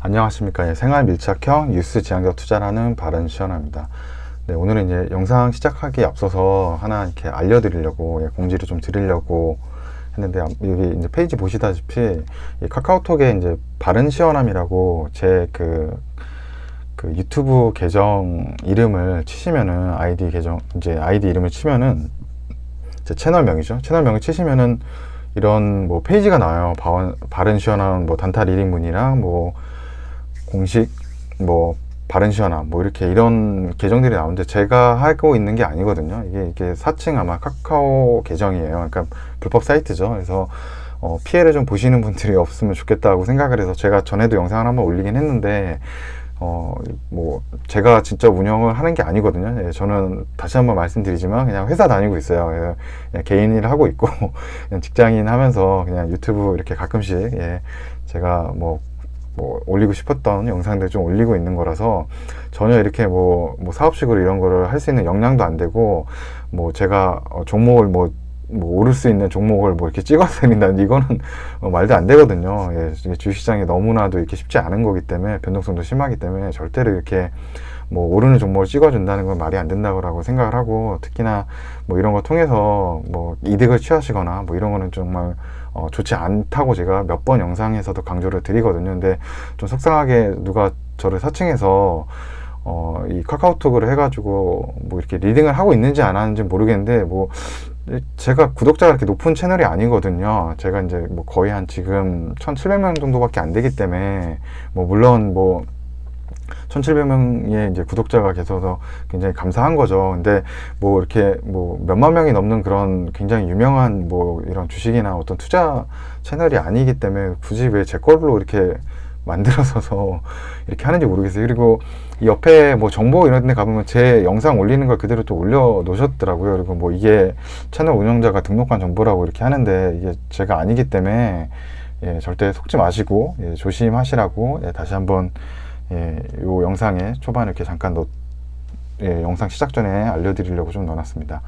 안녕하십니까. 생활 밀착형 뉴스 지향적 투자라는 바른시원합니다. 네, 오늘은 이제 영상 시작하기에 앞서서 하나 이렇게 알려드리려고, 공지를 좀 드리려고 했는데, 여기 이제 페이지 보시다시피, 이 카카오톡에 이제 바른시원함이라고 그 유튜브 계정 이름을 치시면은, 아이디 이름을 치면은, 제 채널명이죠. 채널명을 치시면은, 이런 뭐 페이지가 나와요. 바른시원함 뭐 단타 리딩문이랑 뭐 공식 뭐 바른시원함 뭐 이렇게 이런 계정들이 나오는데 제가 하고 있는 게 아니거든요. 이게 사칭 아마 카카오 계정이에요. 그러니까 불법 사이트죠. 그래서 피해를 좀 보시는 분들이 없으면 좋겠다고 생각을 해서 제가 전에도 영상을 한번 올리긴 했는데 뭐 제가 진짜 운영을 하는 게 아니거든요. 예, 저는 다시 한번 말씀드리지만 그냥 회사 다니고 있어요. 그냥 개인 일을 하고 있고 그냥 직장인 하면서 그냥 유튜브 이렇게 가끔씩 제가 뭐 올리고 싶었던 영상들 좀 올리고 있는 거라서 전혀 이렇게 뭐 사업식으로 이런 거를 할 수 있는 역량도 안 되고 뭐 제가 종목을 뭐 오를 수 있는 종목을 뭐 이렇게 찍어서 드린다는 이거는 말도 안 되거든요. 주식시장이 너무나도 이렇게 쉽지 않은 거기 때문에 변동성도 심하기 때문에 절대로 이렇게 뭐 오르는 종목을 찍어준다는 건 말이 안 된다고 생각을 하고 특히나 뭐 이런 거 통해서 뭐 이득을 취하시거나 뭐 이런 거는 정말 좋지 않다고 제가 몇 번 영상에서도 강조를 드리거든요. 근데 좀 속상하게 누가 저를 사칭해서 이 카카오톡을 해가지고 뭐 이렇게 리딩을 하고 있는지 안 하는지 모르겠는데 뭐 제가 구독자가 그렇게 높은 채널이 아니거든요. 제가 이제 뭐 거의 한 지금 1,700명 정도밖에 안 되기 때문에 뭐 물론 뭐 1,700명의 이제 구독자가 계셔서 굉장히 감사한 거죠. 근데 뭐 이렇게 뭐 몇만 명이 넘는 그런 굉장히 유명한 뭐 이런 주식이나 어떤 투자 채널이 아니기 때문에 굳이 왜 제 걸로 이렇게 만들어서 이렇게 하는지 모르겠어요. 그리고 이 옆에 뭐 정보 이런 데 가보면 제 영상 올리는 걸 그대로 또 올려 놓으셨더라고요. 그리고 뭐 이게 채널 운영자가 등록한 정보라고 이렇게 하는데 이게 제가 아니기 때문에 절대 속지 마시고 조심하시라고 다시 한번 요 영상에 초반에 이렇게 잠깐 영상 시작 전에 알려드리려고 좀 넣어놨습니다.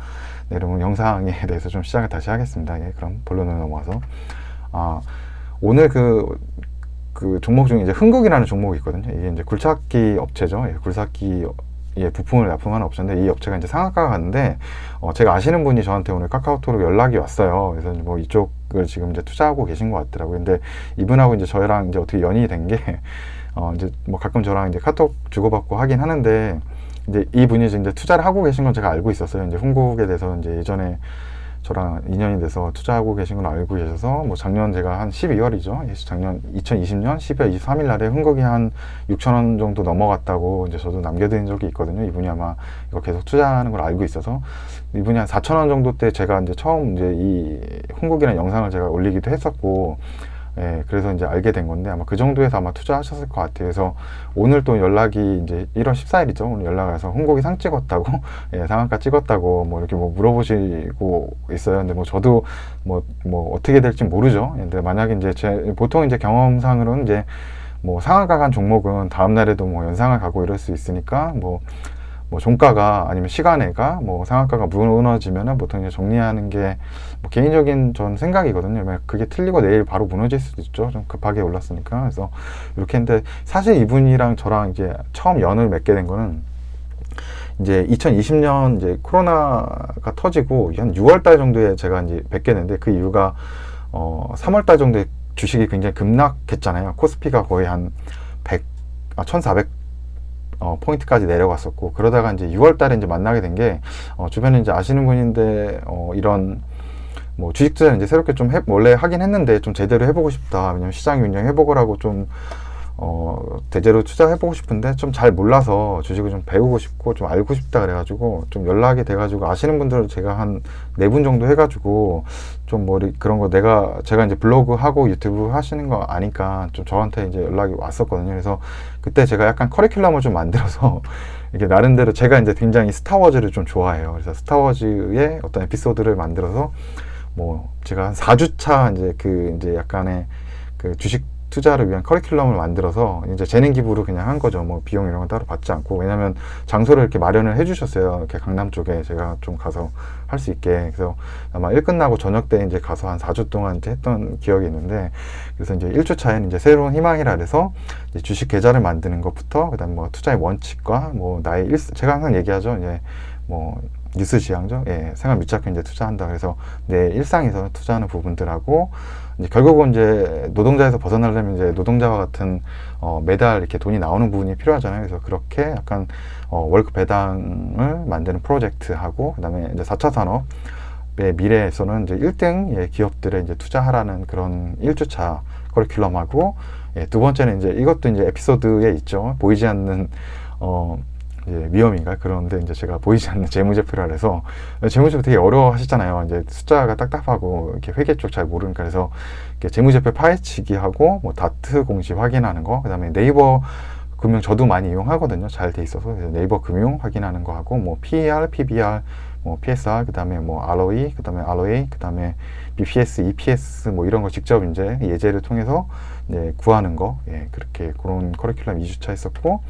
네, 여러분 영상에 대해서 좀 시작을 다시 하겠습니다. 그럼 본론으로 넘어가서 오늘 그 종목 중에 이제 흥국이라는 종목이 있거든요. 이게 이제 굴착기 업체죠. 굴착기 부품을 납품하는 업체인데 이 업체가 이제 상한가가 갔는데 제가 아시는 분이 저한테 오늘 카카오톡으로 연락이 왔어요. 그래서 뭐 이쪽을 지금 이제 투자하고 계신 것 같더라고요. 근데 이분하고 이제 저랑 이제 어떻게 연이 된 게 이제 뭐 가끔 저랑 이제 카톡 주고받고 하긴 하는데 이제 이분이 이제 투자를 하고 계신 건 제가 알고 있었어요. 이제 흥국에 대해서 이제 예전에 저랑 인연이 돼서 투자하고 계신 걸 알고 계셔서 뭐 작년 제가 한 12월이죠. 작년 2020년 12월 23일 날에 흥국이 한 6,000원 정도 넘어갔다고 이제 저도 남겨드린 적이 있거든요. 이분이 아마 이거 계속 투자하는 걸 알고 있어서 이분이 한 4,000원 정도 때 제가 이제 처음 이제 이 흥국이라는 영상을 제가 올리기도 했었고 그래서 이제 알게 된 건데 아마 그 정도에서 아마 투자하셨을 것 같아요. 그래서 오늘 또 연락이 이제 1월 14일이죠. 오늘 연락을 해서 흥국이 상 찍었다고, 상한가 찍었다고 뭐 이렇게 뭐 물어보시고 있어요. 근데 뭐 저도 뭐 어떻게 될지 모르죠. 근데 만약에 이제 보통 이제 경험상으로는 이제 뭐 상한가 간 종목은 다음 날에도 뭐 연상을 가고 이럴 수 있으니까 뭐 종가가 아니면 시간애가 뭐 상한가가 무너지면은 보통 이제 정리하는 게 뭐 개인적인 전 생각이거든요. 그게 틀리고 내일 바로 무너질 수도 있죠. 좀 급하게 올랐으니까. 그래서 이렇게 했는데 사실 이분이랑 저랑 이제 처음 연을 맺게 된 거는 이제 2020년 이제 코로나가 터지고 한 6월 달 정도에 제가 이제 뵙게 됐는데 그 이유가 3월 달 정도에 주식이 굉장히 급락했잖아요. 코스피가 거의 한 1,400 포인트까지 내려갔었고 그러다가 이제 6월 달에 이제 만나게 된 게 주변에 이제 아시는 분인데 이런 뭐 주식 투자는 이제 새롭게 좀 원래 하긴 했는데 좀 제대로 해보고 싶다. 왜냐면 시장 운영 해보고라고 좀 제대로 투자해보고 싶은데 좀 잘 몰라서 주식을 좀 배우고 싶고 좀 알고 싶다 그래가지고 좀 연락이 돼가지고 아시는 분들은 제가 한 4분 정도 해가지고 좀 뭐 그런 거 제가 이제 블로그 하고 유튜브 하시는 거 아니까 좀 저한테 이제 연락이 왔었거든요. 그래서 그때 제가 약간 커리큘럼을 좀 만들어서 이게 나름대로 제가 이제 굉장히 스타워즈를 좀 좋아해요. 그래서 스타워즈의 어떤 에피소드를 만들어서 뭐 제가 한 4주차 이제 약간의 그 주식 투자를 위한 커리큘럼을 만들어서 이제 재능 기부로 그냥 한 거죠. 뭐 비용 이런 건 따로 받지 않고. 왜냐면 장소를 이렇게 마련을 해주셨어요. 이렇게 강남 쪽에 제가 좀 가서 할 수 있게. 그래서 아마 일 끝나고 저녁 때 이제 가서 한 4주 동안 이제 했던 기억이 있는데, 그래서 이제 1주 차에는 이제 새로운 희망이라 해서 이제 주식 계좌를 만드는 것부터, 그다음 뭐 투자의 원칙과 뭐 나의 제가 항상 얘기하죠. 이제 뭐 뉴스 지향적, 예, 생활 밀착형 이제 투자한다. 그래서 내 일상에서 투자하는 부분들하고, 이제 결국은 이제 노동자에서 벗어나려면 이제 노동자와 같은 매달 이렇게 돈이 나오는 부분이 필요하잖아요. 그래서 그렇게 약간 월급 배당을 만드는 프로젝트하고, 그다음에 이제 4차 산업의 미래에서는 이제 1등 예, 기업들에 이제 투자하라는 그런 1주차 커리큘럼하고, 예, 두 번째는 이제 이것도 이제 에피소드에 있죠. 보이지 않는 이제 위험인가? 그런데 이제 제가 보이지 않는 재무제표라 해서, 재무제표 되게 어려워 하시잖아요. 이제 숫자가 딱딱하고 이렇게 회계 쪽 잘 모르니까. 그래서 이렇게 재무제표 파헤치기 하고 뭐 다트 공시 확인하는 거, 그다음에 네이버 금융 저도 많이 이용하거든요. 잘 돼 있어서. 네이버 금융 확인하는 거 하고, 뭐 PER, PBR, 뭐 PSR, 그다음에 뭐 ROE, 그다음에 ROA, 그다음에 BPS, EPS 뭐 이런 거 직접 이제 예제를 통해서 이제 구하는 거. 예, 그렇게 그런 커리큘럼 2주차 했었고,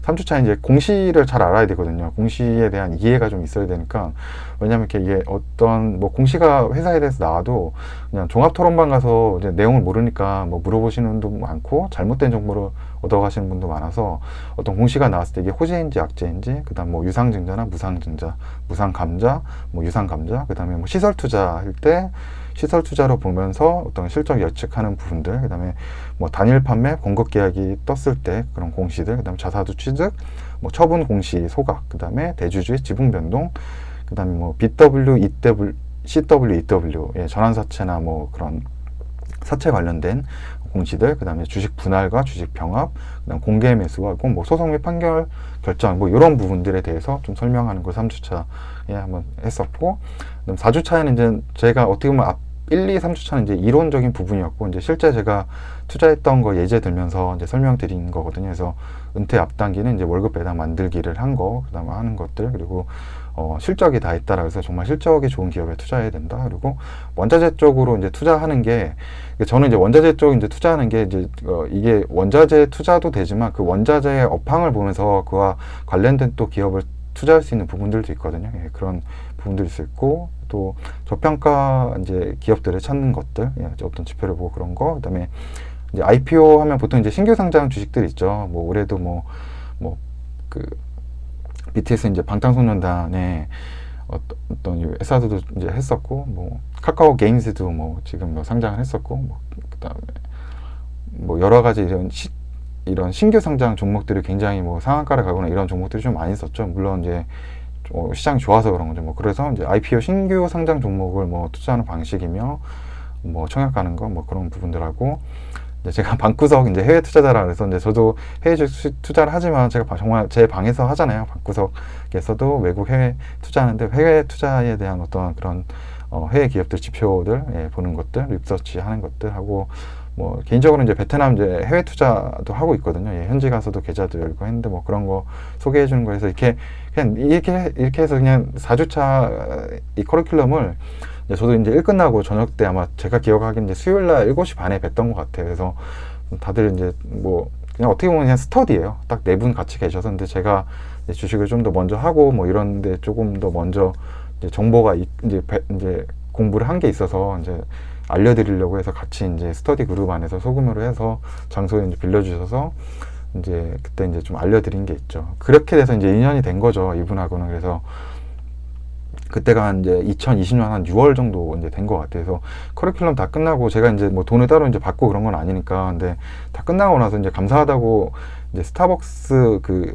3주차 이제 공시를 잘 알아야 되거든요. 공시에 대한 이해가 좀 있어야 되니까. 왜냐면 이게 어떤 뭐 공시가 회사에 대해서 나와도 그냥 종합토론방 가서 이제 내용을 모르니까 뭐 물어보시는 분도 많고, 잘못된 정보를 얻어가시는 분도 많아서, 어떤 공시가 나왔을 때 이게 호재인지 악재인지, 그다음 뭐 유상증자나 무상증자, 무상감자, 뭐 유상감자, 그다음에 뭐 시설 투자할 때 시설 투자로 보면서 어떤 실적 예측하는 부분들, 그다음에 뭐 단일 판매, 공급 계약이 떴을 때 그런 공시들, 그다음에 자사주 취득, 뭐 처분 공시 소각, 그다음에 대주주의 지분 변동, 그다음에 뭐 BW, EW, CW, EW, 예, 전환사채나 뭐 그런 사채 관련된 공시들, 그다음에 주식 분할과 주식 병합, 그다음 공개 매수하고 뭐 소송 및 판결 결정, 뭐 이런 부분들에 대해서 좀 설명하는 걸 3주차에 한번 했었고, 그다음 4주차에는 이제 제가 어떻게 보면 1, 2, 3주차는 이제 이론적인 부분이었고, 이제 실제 제가 투자했던 거 예제 들면서 이제 설명드린 거거든요. 그래서 은퇴 앞당기는 이제 월급 배당 만들기를 한 거, 그다음에 하는 것들, 그리고 실적이 다 있다라 해서 정말 실적이 좋은 기업에 투자해야 된다. 그리고 원자재 쪽으로 이제 투자하는 게, 저는 이제 원자재 쪽 이제 투자하는 게 이제 이게 원자재 투자도 되지만 그 원자재의 업황을 보면서 그와 관련된 또 기업을 투자할 수 있는 부분들도 있거든요. 예, 그런 부분들이 있고, 또 저평가 이제 기업들을 찾는 것들, 예, 어떤 지표를 보고 그런 거, 그다음에 이제 IPO 하면 보통 이제 신규 상장 주식들 있죠. 뭐 올해도 뭐 그 BTS 이제 방탄소년단의 어떤 회사들도 이제 했었고, 뭐 카카오 게임즈도 뭐 지금 뭐 상장을 했었고, 뭐 그다음에 뭐 여러 가지 이런 신규 상장 종목들이 굉장히 뭐 상한가를 가거나 이런 종목들이 좀 많이 있었죠. 물론 이제 시장이 좋아서 그런 거죠. 뭐 그래서 이제 IPO 신규 상장 종목을 뭐 투자하는 방식이며, 뭐 청약 가는 거 뭐 그런 부분들하고, 이제 제가 방구석 이제 해외 투자자라 그래서 이제 저도 해외 주식 투자를 하지만 제가 정말 제 방에서 하잖아요. 방구석에서도 외국 해외 투자하는데, 해외 투자에 대한 어떤 그런 해외 기업들 지표들, 예, 보는 것들, 리서치 하는 것들 하고, 뭐 개인적으로 이제 베트남 이제 해외 투자도 하고 있거든요. 예, 현지 가서도 계좌도 열고 했는데 뭐 그런 거 소개해 주는 거에서 그냥 이렇게 해서 그냥 4주차 이 커리큘럼을 저도 이제 일 끝나고 저녁 때 아마 제가 기억하기엔 이제 수요일 날 7시 반에 뵀던 것 같아요. 그래서 다들 이제 뭐 그냥 어떻게 보면 그냥 스터디예요. 딱 네 분 같이 계셔서. 근데 제가 이제 주식을 좀 더 먼저 하고 뭐 이런데 조금 더 먼저 이제 정보가 이제 공부를 한 게 있어서 이제 알려드리려고 해서 같이 이제 스터디 그룹 안에서 소규모로 해서 장소에 이제 빌려주셔서 이제 그때 이제 좀 알려드린 게 있죠. 그렇게 돼서 이제 인연이 된 거죠, 이분하고는. 그래서 그때가 한 이제 2020년 한 6월 정도 이제 된 것 같아요. 그래서 커리큘럼 다 끝나고 제가 이제 뭐 돈을 따로 이제 받고 그런 건 아니니까, 근데 다 끝나고 나서 이제 감사하다고 이제 스타벅스 그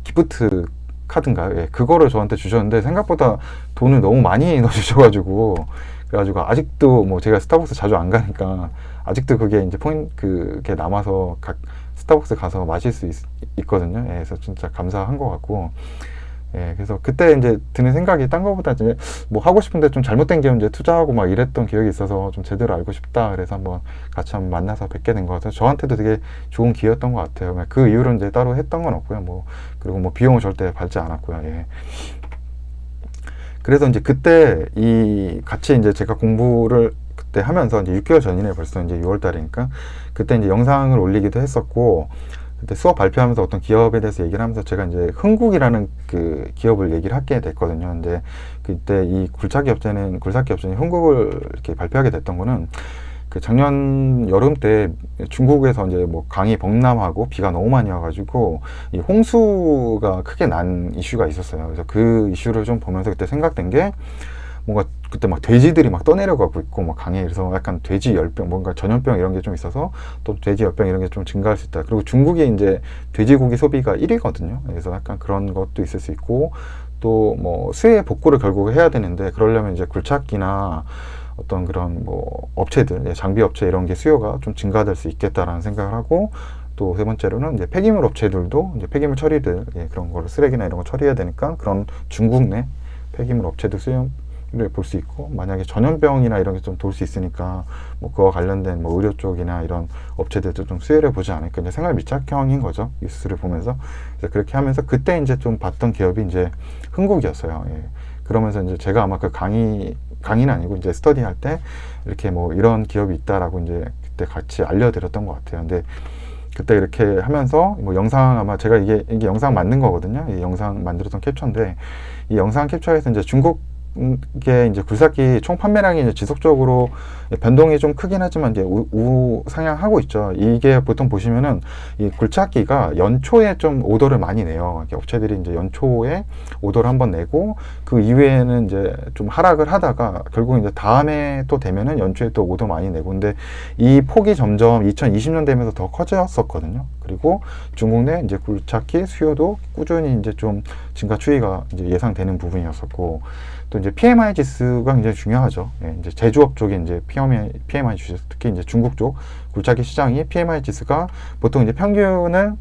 기프트 카드인가요? 예, 그거를 저한테 주셨는데 생각보다 돈을 너무 많이 넣어주셔가지고, 그래가지고 아직도 뭐 제가 스타벅스 자주 안 가니까 아직도 그게 이제 그게 남아서 각 스타벅스 가서 마실 수 있거든요. 예, 그래서 진짜 감사한 것 같고, 예, 그래서 그때 이제 드는 생각이 딴 거보다 이제 뭐 하고 싶은데 좀 잘못된 기업 이제 투자하고 막 이랬던 기억이 있어서 좀 제대로 알고 싶다. 그래서 한번 같이 한번 만나서 뵙게 된 것 같아요. 저한테도 되게 좋은 기회였던 것 같아요. 그 이후로 이제 따로 했던 건 없고요. 뭐 그리고 뭐 비용을 절대 받지 않았고요. 예. 그래서 이제 그때 같이 이제 제가 공부를 때 하면서 이제 6개월 전이네 벌써 이제 6월 달이니까 그때 이제 영상을 올리기도 했었고 그때 수업 발표하면서 어떤 기업에 대해서 얘기를 하면서 제가 이제 흥국이라는 그 기업을 얘기를 하게 됐거든요. 근데 그때 이 굴착기 업체는 흥국을 이렇게 발표하게 됐던 거는 그 작년 여름 때 중국에서 이제 뭐 강이 범람하고 비가 너무 많이 와가지고 이 홍수가 크게 난 이슈가 있었어요. 그래서 그 이슈를 좀 보면서 그때 생각된 게 뭔가 그때 막 돼지들이 막 떠내려가고 있고 막 강에 그래서 약간 돼지 열병 뭔가 전염병 이런 게 좀 있어서 또 돼지 열병 이런 게 좀 증가할 수 있다. 그리고 중국이 이제 돼지고기 소비가 1위거든요. 그래서 약간 그런 것도 있을 수 있고 또 뭐 수해 복구를 결국 해야 되는데 그러려면 이제 굴착기나 어떤 그런 뭐 업체들 장비 업체 이런 게 수요가 좀 증가될 수 있겠다라는 생각을 하고 또 세 번째로는 이제 폐기물 업체들도 이제 폐기물 처리들 그런 거를 쓰레기나 이런 거 처리해야 되니까 그런 중국 내 폐기물 업체도 수요를 볼 수 있고 만약에 전염병이나 이런 게 좀 돌 수 있으니까 뭐 그와 관련된 뭐 의료 쪽이나 이런 업체들도 좀 수혜를 보지 않을까 이제 생활 밀착형인 거죠 뉴스를 보면서 그래서 그렇게 하면서 그때 이제 좀 봤던 기업이 이제 흥국이었어요. 예. 그러면서 이제 제가 아마 그 강의는 아니고 이제 스터디 할 때 이렇게 뭐 이런 기업이 있다라고 이제 그때 같이 알려드렸던 것 같아요. 근데 그때 이렇게 하면서 뭐 영상 아마 제가 이게 영상 만든 거거든요. 이 영상 만들었던 캡처인데 이 영상 캡처에서 이제 중국의 이제 굴삭기 총 판매량이 이제 지속적으로 변동이 좀 크긴 하지만 이제 우상향하고 있죠. 이게 보통 보시면은 이 굴착기가 연초에 좀 오더를 많이 내요. 업체들이 이제 연초에 오더를 한번 내고 그 이후에는 이제 좀 하락을 하다가 결국 이제 다음에 또 되면은 연초에 또 오더 많이 내고 근데 이 폭이 점점 2020년 되면서 더 커졌었거든요. 그리고 중국 내 이제 굴착기 수요도 꾸준히 이제 좀 증가 추이가 이제 예상되는 부분이었었고 또 이제 PMI 지수가 굉장히 중요하죠. 예, 이제 제조업 쪽에 이제 PMI 지수, 특히 이제 중국 쪽 굴착기 시장이 PMI 지수가 보통 이제 평균을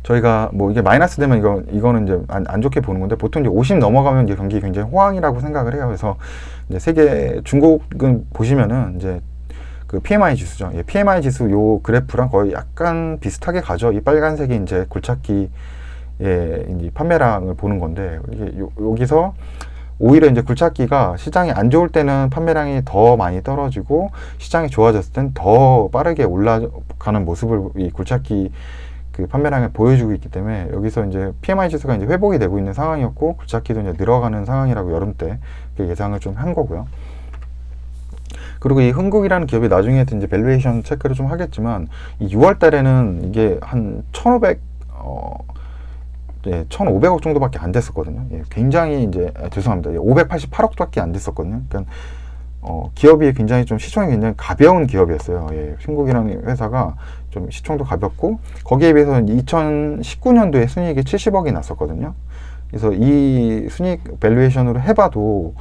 저희가 뭐 이게 마이너스 되면 이거는 이제 안 좋게 보는 건데 보통 이제 50 넘어가면 이제 경기 굉장히 호황이라고 생각을 해요. 그래서 이제 세계 중국은 보시면은 이제 그 PMI 지수죠. 예, PMI 지수 요 그래프랑 거의 약간 비슷하게 가죠. 이 빨간색이 이제 굴착기 이제 판매량을 보는 건데 이게 여기서 오히려 이제 굴착기가 시장이 안 좋을 때는 판매량이 더 많이 떨어지고 시장이 좋아졌을 땐 더 빠르게 올라가는 모습을 이 굴착기 그 판매량을 보여주고 있기 때문에 여기서 이제 PMI 지수가 이제 회복이 되고 있는 상황이었고 굴착기도 이제 늘어가는 상황이라고 여름 때 예상을 좀 한 거고요. 그리고 이 흥국이라는 기업이 나중에 이제 밸류에이션 체크를 좀 하겠지만 이 6월 달에는 이게 한 1,500억 정도밖에 안 됐었거든요. 예, 굉장히 이제 죄송합니다. 588억밖에 안 됐었거든요. 그러니까 기업이 굉장히 좀 시총이 굉장히 가벼운 기업이었어요. 예, 흥국이라는 회사가 좀 시총도 가볍고 거기에 비해서 2019년도에 순이익이 70억이 났었거든요. 그래서 이 순이익 밸류에이션으로 해봐도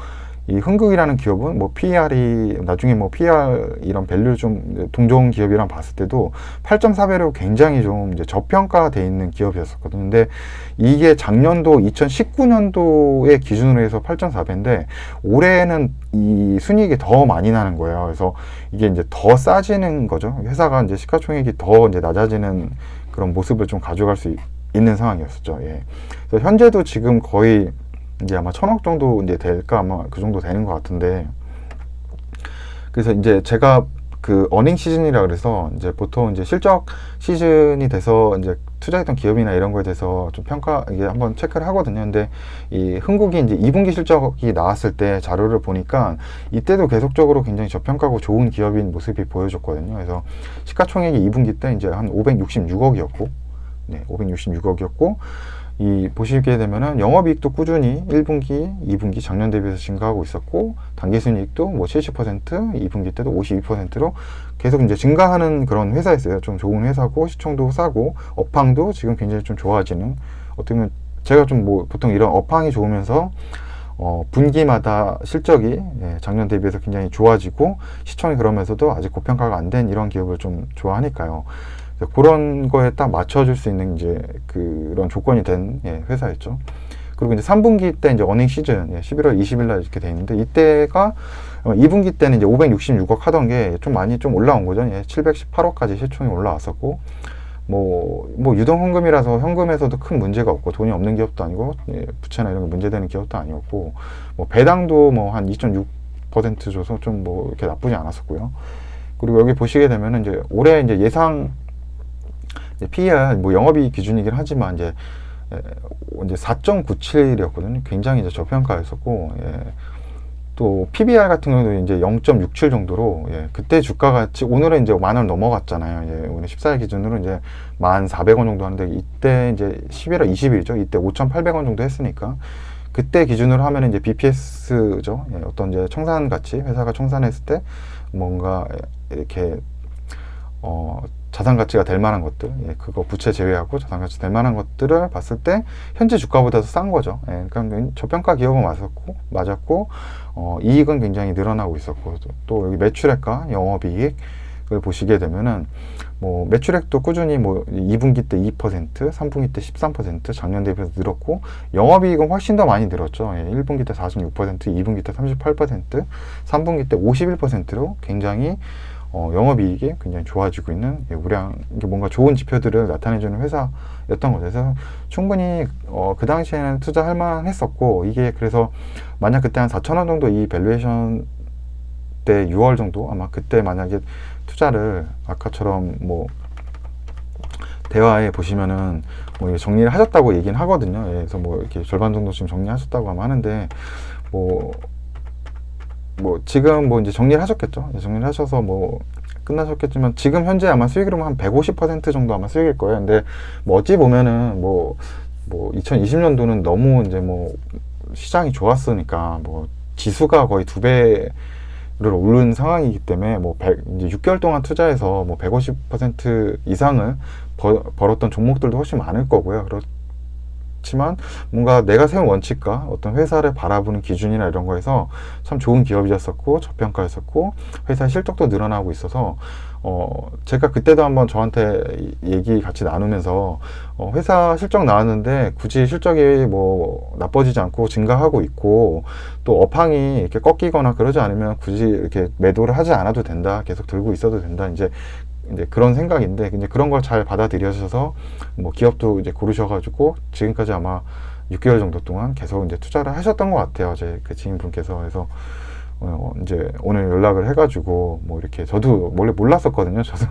이 흥국이라는 기업은 뭐 PER이 나중에 뭐 PER 이런 밸류 좀 동종 기업이랑 봤을 때도 8.4배로 굉장히 좀 이제 저평가돼 있는 기업이었었거든요. 근데 이게 작년도 2019년도의 기준으로 해서 8.4배인데 올해는 이 순이익이 더 많이 나는 거예요. 그래서 이게 이제 더 싸지는 거죠. 회사가 이제 시가총액이 더 이제 낮아지는 그런 모습을 좀 가져갈 수 있는 상황이었었죠. 예. 그래서 현재도 지금 거의 이제 아마 1,000억 정도 이제 될까 아마 그 정도 되는 것 같은데 그래서 이제 제가 그 어닝 시즌이라 그래서 이제 보통 이제 실적 시즌이 돼서 이제 투자했던 기업이나 이런 거에 대해서 좀 이게 한번 체크를 하거든요. 근데 이 흥국이 이제 2분기 실적이 나왔을 때 자료를 보니까 이때도 계속적으로 굉장히 저평가고 좋은 기업인 모습이 보여졌거든요. 그래서 시가총액이 2분기 때 이제 한 566억이었고, 네, 566억이었고, 이 보시게 되면은 영업이익도 꾸준히 1분기, 2분기 작년 대비해서 증가하고 있었고 당기순이익도 뭐 70%, 2분기 때도 52%로 계속 이제 증가하는 그런 회사였어요. 좀 좋은 회사고 시총도 싸고 업황도 지금 굉장히 좀 좋아지는 어떻게 보면 제가 좀 뭐 보통 이런 업황이 좋으면서 분기마다 실적이 작년 대비해서 굉장히 좋아지고 시총이 그러면서도 아직 고평가가 안 된 이런 기업을 좀 좋아하니까요. 그런 거에 딱 맞춰줄 수 있는 이제 그런 조건이 된 회사였죠. 그리고 이제 3분기 때 이제 어닝 시즌 11월 20일 날 이렇게 돼 있는데 이때가 2분기 때는 이제 566억 하던 게 좀 많이 좀 올라온 거죠. 718억까지 시총이 올라왔었고 뭐 유동 현금이라서 현금에서도 큰 문제가 없고 돈이 없는 기업도 아니고 부채나 이런 게 문제되는 기업도 아니었고 뭐 배당도 뭐 한 2.6 4% 줘서 좀 뭐 이렇게 나쁘지 않았었고요. 그리고 여기 보시게 되면은 이제 올해 이제 예상 PER 뭐 영업이익 기준이긴 하지만 이제 4.97이었거든요. 굉장히 이제 저평가였었고, 또 PBR 같은 경우도 이제 0.67 정도로, 그때 주가가 오늘은 이제 10,000원 넘어갔잖아요. 오늘 14일 기준으로 이제 1,400원 정도 하는데, 이때 이제 11월 20일이죠. 이때 5,800원 정도 했으니까, 그때 기준으로 하면 이제 BPS죠. 어떤 이제 청산 가치, 회사가 청산했을 때 뭔가 이렇게 자산 가치가 될 만한 것들, 그거 부채 제외하고 자산 가치 될 만한 것들을 봤을 때 현재 주가보다도 싼 거죠. 그러니까 저평가 기업은 맞았고, 이익은 굉장히 늘어나고 있었고, 또 여기 매출액과 영업이익을 보시게 되면은 뭐 매출액도 꾸준히 뭐 2분기 때 2%, 3분기 때 13%, 작년 대비해서 늘었고, 영업이익은 훨씬 더 많이 늘었죠. 1분기 때 46%, 2분기 때 38%, 3분기 때 51%로 굉장히 영업이익이 굉장히 좋아지고 있는 우량, 이게 뭔가 좋은 지표들을 나타내주는 회사였던 거죠. 그래서 충분히 그 당시에는 투자할 만했었고, 이게 그래서 만약 그때 한 4,000원 정도 이 밸류에이션 때 6월 정도 아마 그때 만약에 투자를 아까처럼 뭐 대화에 보시면은 뭐 정리를 하셨다고 얘기는 하거든요. 그래서 뭐 이렇게 절반 정도 지금 정리하셨다고 아마 하는데 뭐 지금 뭐 이제 정리를 하셨겠죠. 정리를 하셔서 뭐 끝나셨겠지만 지금 현재 아마 수익률은 한 150% 정도 아마 수익일 거예요. 근데 뭐 어찌 보면은 뭐 2020년도는 너무 이제 뭐 시장이 좋았으니까 뭐 지수가 거의 2배를 오른 상황이기 때문에 뭐 이제 6개월 동안 투자해서 뭐 150% 이상을 벌었던 종목들도 훨씬 많을 거고요. 그렇지만 뭔가 내가 세운 원칙과 어떤 회사를 바라보는 기준이나 이런 거에서 참 좋은 기업이었었고 저평가였었고 회사 실적도 늘어나고 있어서 제가 그때도 한번 저한테 얘기 같이 나누면서 회사 실적 나왔는데 굳이 실적이 뭐 나빠지지 않고 증가하고 있고 또 업황이 이렇게 꺾이거나 그러지 않으면 굳이 이렇게 매도를 하지 않아도 된다, 계속 들고 있어도 된다, 이제 그런 생각인데, 이제 그런 걸 잘 받아들여셔서 뭐 기업도 이제 고르셔가지고 지금까지 아마 6개월 정도 동안 계속 이제 투자를 하셨던 것 같아요. 제 그 지인분께서. 그래서 이제 오늘 연락을 해가지고 뭐 이렇게 저도 원래 몰랐었거든요. 저도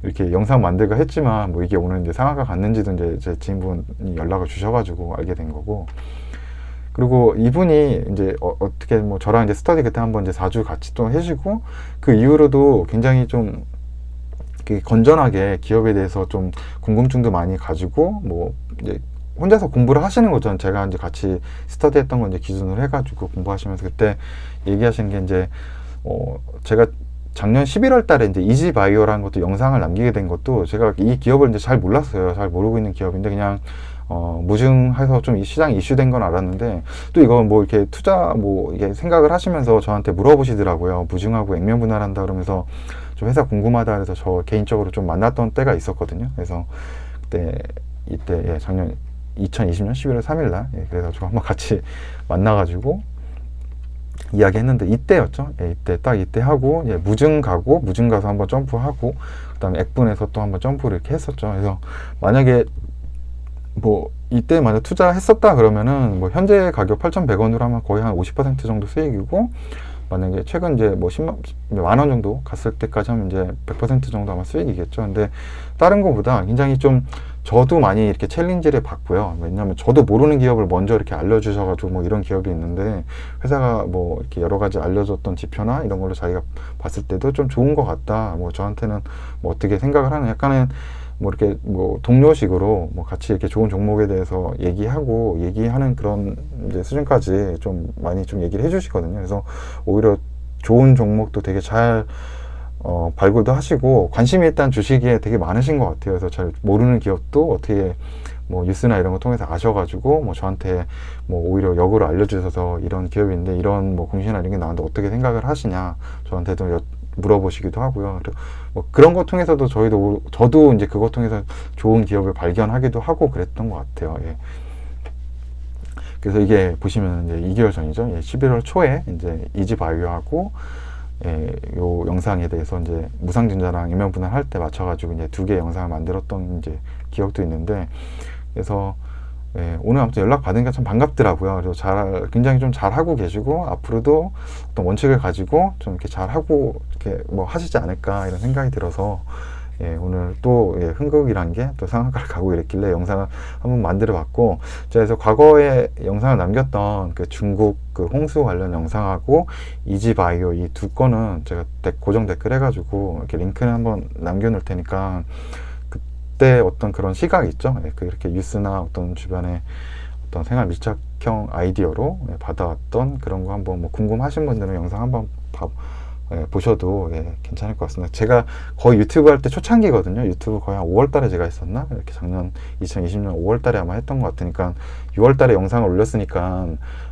이렇게 영상 만들고 했지만 뭐 이게 오늘 이제 상한가 갔는지도 이제 제 지인분이 연락을 주셔가지고 알게 된 거고. 그리고 이분이 이제 어떻게 뭐 저랑 이제 스터디 그때 한번 이제 4주 같이 또 해주고 그 이후로도 굉장히 좀 건전하게 기업에 대해서 좀 궁금증도 많이 가지고 뭐 이제 혼자서 공부를 하시는 거죠. 제가 이제 같이 스터디했던 건 이제 기준으로 해가지고 공부하시면서 그때 얘기하신 게 이제 제가 작년 11월 달에 이제 이지바이오라는 것도 영상을 남기게 된 것도 제가 이 기업을 이제 잘 몰랐어요. 잘 모르고 있는 기업인데 그냥 무증해서 좀 시장에 이슈된 건 알았는데 또 이거 뭐 이렇게 투자 뭐 이게 생각을 하시면서 저한테 물어보시더라고요. 무증하고 액면분할한다 그러면서 좀 회사 궁금하다 그래서 저 개인적으로 좀 만났던 때가 있었거든요. 그래서 이때 작년 2020년 11월 3일 날 그래서 저 한번 같이 만나가지고 이야기했는데 이때였죠. 이때 하고 무증 가서 한번 점프하고 그다음에 액분에서 또 한번 점프를 이렇게 했었죠. 그래서 만약에 뭐 이때 만약 투자했었다 그러면은 뭐 현재 가격 8,100원으로 하면 거의 한 50% 정도 수익이고, 만약에 최근 이제 뭐 10만 원 정도 갔을 때까지 하면 이제 100% 정도 아마 수익이겠죠. 근데 다른 거보다 굉장히 좀 저도 많이 이렇게 챌린지를 받고요. 왜냐하면 저도 모르는 기업을 먼저 이렇게 알려주셔가지고 뭐 이런 기업이 있는데 회사가 뭐 이렇게 여러 가지 알려줬던 지표나 이런 걸로 자기가 봤을 때도 좀 좋은 것 같다. 뭐 저한테는 뭐 어떻게 생각을 하는 약간은 뭐 이렇게 뭐 동료식으로 뭐 같이 이렇게 좋은 종목에 대해서 얘기하는 그런 이제 수준까지 좀 많이 좀 얘기를 해주시거든요. 그래서 오히려 좋은 종목도 되게 잘 발굴도 하시고 관심이 일단 주시기에 되게 많으신 것 같아요. 그래서 잘 모르는 기업도 어떻게 뭐 뉴스나 이런 거 통해서 아셔가지고 뭐 저한테 뭐 오히려 역으로 알려주셔서 이런 기업인데 이런 뭐 공시나 이런 게 나왔는데 어떻게 생각을 하시냐 저한테도 물어보시기도 하고요. 뭐 그런 거 통해서도 저도 이제 그것 통해서 좋은 기업을 발견하기도 하고 그랬던 것 같아요. 그래서 이게 보시면 이제 2개월 전이죠. 11월 초에 이제 이지바이오하고 요 영상에 대해서 이제 무상증자랑 액면분할 할 때 맞춰가지고 이제 2개 영상을 만들었던 이제 기억도 있는데, 그래서 예, 오늘 아무튼 연락 받으니까 참 반갑더라고요. 그래서 굉장히 좀 잘하고 계시고, 앞으로도 어떤 원칙을 가지고 좀 이렇게 잘하고, 이렇게 뭐 하시지 않을까, 이런 생각이 들어서, 예, 오늘 또, 예, 흥국이란 게 또 상한가를 가고 이랬길래 영상을 한번 만들어 봤고, 제가 그래서 과거에 영상을 남겼던 그 중국 그 홍수 관련 영상하고 이지바이오 이 두 건은 제가 고정 댓글 해가지고 이렇게 링크를 한번 남겨놓을 테니까, 그때 어떤 그런 시각 있죠? 예, 이렇게 뉴스나 어떤 주변에 어떤 생활 밀착형 아이디어로, 예, 받아왔던 그런 거 한번 뭐 궁금하신 분들은 영상 한번 예, 보셔도, 예, 괜찮을 것 같습니다. 제가 거의 유튜브 할 때 초창기거든요. 유튜브 거의 한 5월 달에 제가 했었나? 이렇게 작년 2020년 5월 달에 아마 했던 것 같으니까 6월 달에 영상을 올렸으니까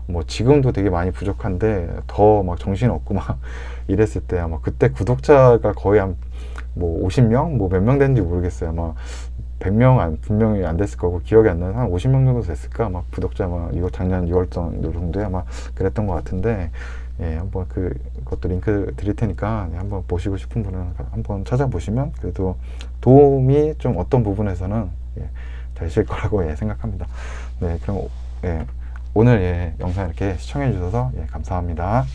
뭐 지금도 되게 많이 부족한데 더 막 정신없고 막 이랬을 때 아마 그때 구독자가 거의 한 뭐 50명? 뭐 몇 명 됐는지 모르겠어요. 아마 100명 분명히 안 됐을 거고, 기억이 안 나서 한 50명 정도 됐을까? 막 구독자 막 이거 작년 6월 정도에 아마 그랬던 것 같은데, 예, 한번 그것도 링크 드릴 테니까, 예, 한번 보시고 싶은 분은 한번 찾아보시면 그래도 도움이 좀 어떤 부분에서는, 예, 되실 거라고, 예, 생각합니다. 네, 그럼, 예, 오늘, 예, 영상 이렇게 시청해 주셔서, 예, 감사합니다.